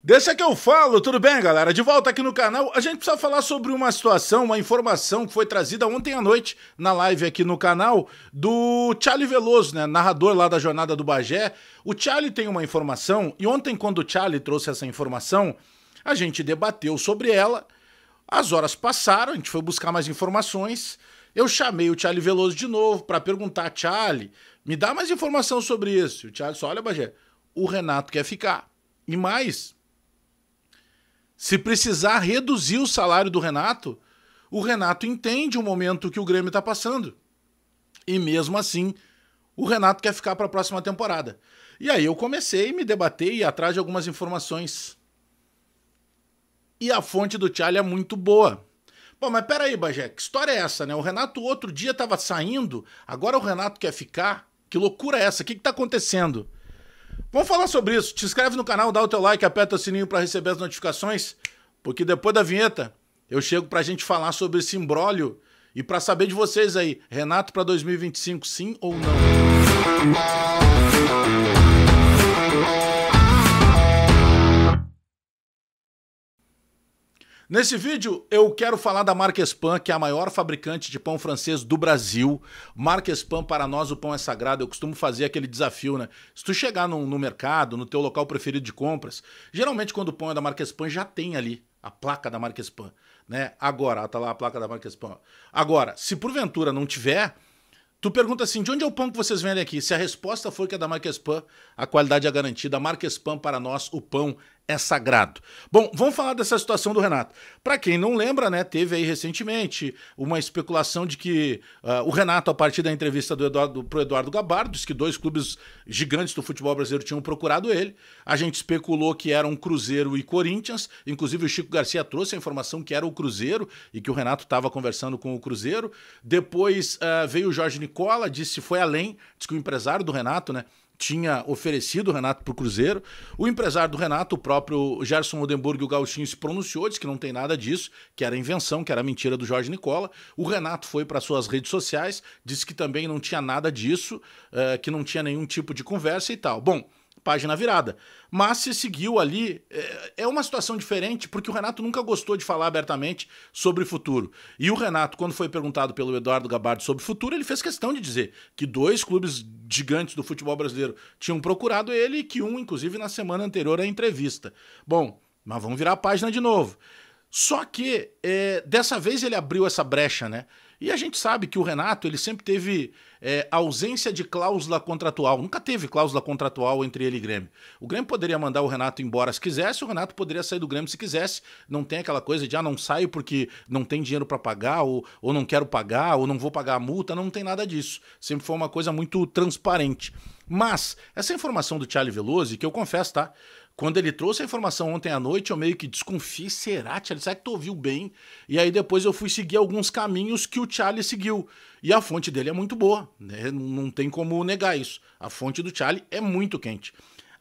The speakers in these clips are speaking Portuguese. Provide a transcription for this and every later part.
Deixa que eu falo, tudo bem, galera? De volta aqui no canal, a gente precisa falar sobre uma situação, uma informação que foi trazida ontem à noite na live aqui no canal do Charlie Veloso, né? Narrador lá da Jornada do Bagé. O Charlie tem uma informação e ontem, quando o Charlie trouxe essa informação, a gente debateu sobre ela. As horas passaram, a gente foi buscar mais informações. Eu chamei o Charlie Veloso de novo para perguntar: Charlie, me dá mais informação sobre isso. O Charlie só: olha, Bagé, o Renato quer ficar. E mais, se precisar reduzir o salário do Renato, o Renato entende o momento que o Grêmio está passando. E mesmo assim, o Renato quer ficar para a próxima temporada. E aí eu comecei a me debater e ir atrás de algumas informações. E a fonte do Charlie é muito boa. Bom, mas peraí, Bagé, que história é essa, né? O Renato outro dia estava saindo, agora o Renato quer ficar? Que loucura é essa? O que está acontecendo? Vamos falar sobre isso. Te inscreve no canal, dá o teu like, aperta o sininho para receber as notificações, porque depois da vinheta eu chego pra gente falar sobre esse imbróglio e para saber de vocês aí, Renato para 2025, sim ou não? Nesse vídeo eu quero falar da Marquespan, que é a maior fabricante de pão francês do Brasil. Marquespan, para nós o pão é sagrado. Eu costumo fazer aquele desafio, né? Se tu chegar no mercado, no teu local preferido de compras, geralmente quando o pão é da Marquespan já tem ali a placa da Marquespan, né? Agora, tá lá a placa da Marquespan. Agora, se porventura não tiver, tu pergunta assim: de onde é o pão que vocês vendem aqui? Se a resposta for que é da Marquespan, a qualidade é garantida. Marquespan, para nós, o pão é sagrado. Bom, vamos falar dessa situação do Renato. Para quem não lembra, né, teve aí recentemente uma especulação de que o Renato, a partir da entrevista pro Eduardo Gabardo, disse que dois clubes gigantes do futebol brasileiro tinham procurado ele. A gente especulou que eram Cruzeiro e Corinthians. Inclusive o Chico Garcia trouxe a informação que era o Cruzeiro e que o Renato estava conversando com o Cruzeiro. Depois veio o Jorge Nicola, disse que foi além, disse que o empresário do Renato, né, tinha oferecido o Renato para o Cruzeiro. O empresário do Renato, o próprio Gerson Odenburg, o Gauchinho, se pronunciou, disse que não tem nada disso, que era invenção, que era mentira do Jorge Nicola. O Renato foi para suas redes sociais, disse que também não tinha nada disso, que não tinha nenhum tipo de conversa e tal. Bom, página virada. Mas se seguiu ali, é uma situação diferente, porque o Renato nunca gostou de falar abertamente sobre futuro. E o Renato, quando foi perguntado pelo Eduardo Gabardo sobre futuro, ele fez questão de dizer que dois clubes gigantes do futebol brasileiro tinham procurado ele e que um, inclusive, na semana anterior à entrevista. Bom, mas vamos virar a página de novo. Só que dessa vez ele abriu essa brecha, né? E a gente sabe que o Renato, ele sempre teve ausência de cláusula contratual. Nunca teve cláusula contratual entre ele e Grêmio. O Grêmio poderia mandar o Renato embora se quisesse, o Renato poderia sair do Grêmio se quisesse. Não tem aquela coisa de, não saio porque não tem dinheiro para pagar, ou não quero pagar, ou não vou pagar a multa. Não tem nada disso. Sempre foi uma coisa muito transparente. Mas essa informação do Charlie Veloso, que eu confesso, tá? Quando ele trouxe a informação ontem à noite, eu meio que desconfiei: será, Charlie? Será que tu ouviu bem? E aí depois eu fui seguir alguns caminhos que o Charlie seguiu. E a fonte dele é muito boa, né? Não tem como negar isso. A fonte do Charlie é muito quente.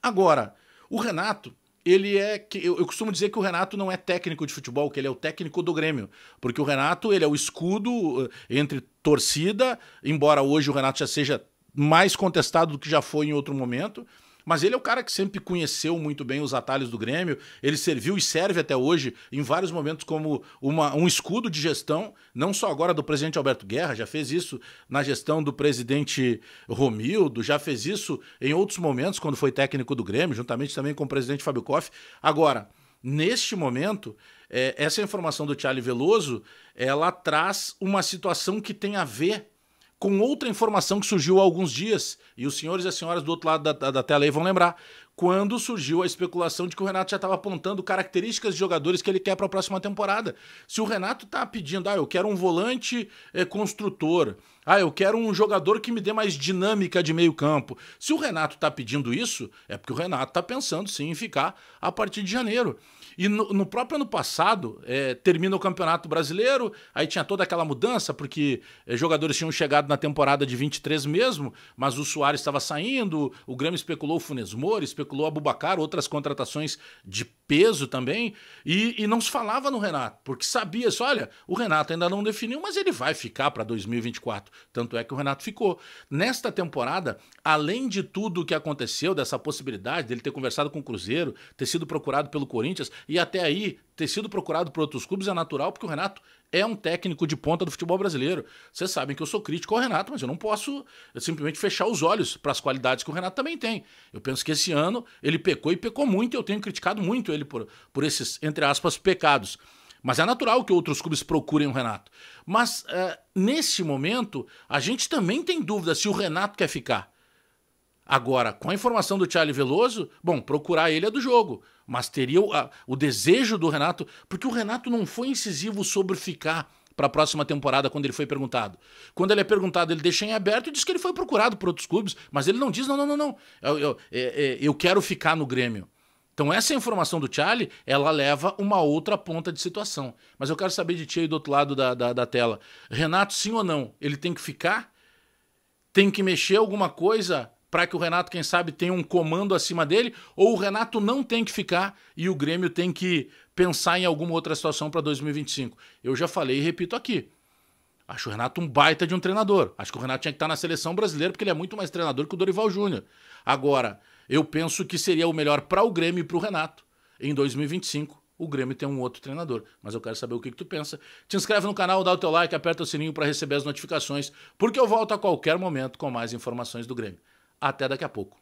Agora, o Renato, ele eu costumo dizer que o Renato não é técnico de futebol, que ele é o técnico do Grêmio. Porque o Renato, ele é o escudo entre torcida, embora hoje o Renato já seja mais contestado do que já foi em outro momento. Mas ele é o cara que sempre conheceu muito bem os atalhos do Grêmio. Ele serviu e serve até hoje, em vários momentos, como um escudo de gestão, não só agora do presidente Alberto Guerra, já fez isso na gestão do presidente Romildo, já fez isso em outros momentos, quando foi técnico do Grêmio, juntamente também com o presidente Fábio Koff. Agora, neste momento, essa informação do Charlie Veloso, ela traz uma situação que tem a ver com outra informação que surgiu há alguns dias, e os senhores e as senhoras do outro lado da tela aí vão lembrar, quando surgiu a especulação de que o Renato já estava apontando características de jogadores que ele quer para a próxima temporada. Se o Renato está pedindo: eu quero um volante construtor, eu quero um jogador que me dê mais dinâmica de meio campo. Se o Renato está pedindo isso, é porque o Renato está pensando sim em ficar a partir de janeiro. E no próprio ano passado, termina o Campeonato Brasileiro, aí tinha toda aquela mudança, porque jogadores tinham chegado na temporada de 23 mesmo, mas o Soares estava saindo, o Grêmio especulou o Funes Mori, especulou especulou Aboubacar, outras contratações de peso também, e não se falava no Renato, porque sabia-se, olha, o Renato ainda não definiu, mas ele vai ficar para 2024. Tanto é que o Renato ficou. Nesta temporada, além de tudo o que aconteceu, dessa possibilidade dele ter conversado com o Cruzeiro, ter sido procurado pelo Corinthians, e até aí ter sido procurado por outros clubes, é natural, porque o Renato é um técnico de ponta do futebol brasileiro. Vocês sabem que eu sou crítico ao Renato, mas eu não posso simplesmente fechar os olhos para as qualidades que o Renato também tem. Eu penso que esse ano ele pecou e pecou muito, e eu tenho criticado muito ele por esses, entre aspas, pecados. Mas é natural que outros clubes procurem o Renato. Mas, nesse momento, a gente também tem dúvida se o Renato quer ficar. Agora, com a informação do Charlie Veloso, bom, procurar ele é do jogo. Mas teria o desejo do Renato, porque o Renato não foi incisivo sobre ficar para a próxima temporada quando ele foi perguntado. Quando ele é perguntado, ele deixa em aberto e diz que ele foi procurado por outros clubes, mas ele não diz, não. Eu quero ficar no Grêmio. Então essa informação do Charlie, ela leva uma outra ponta de situação. Mas eu quero saber de ti aí do outro lado da tela. Renato, sim ou não? Ele tem que ficar? Tem que mexer alguma coisa para que o Renato, quem sabe, tenha um comando acima dele? Ou o Renato não tem que ficar e o Grêmio tem que pensar em alguma outra situação para 2025? Eu já falei e repito aqui. Acho o Renato um baita de um treinador. Acho que o Renato tinha que estar na seleção brasileira porque ele é muito mais treinador que o Dorival Júnior. Agora, eu penso que seria o melhor para o Grêmio e para o Renato. Em 2025, o Grêmio tem um outro treinador. Mas eu quero saber o que tu pensa. Te inscreve no canal, dá o teu like, aperta o sininho para receber as notificações, porque eu volto a qualquer momento com mais informações do Grêmio. Até daqui a pouco.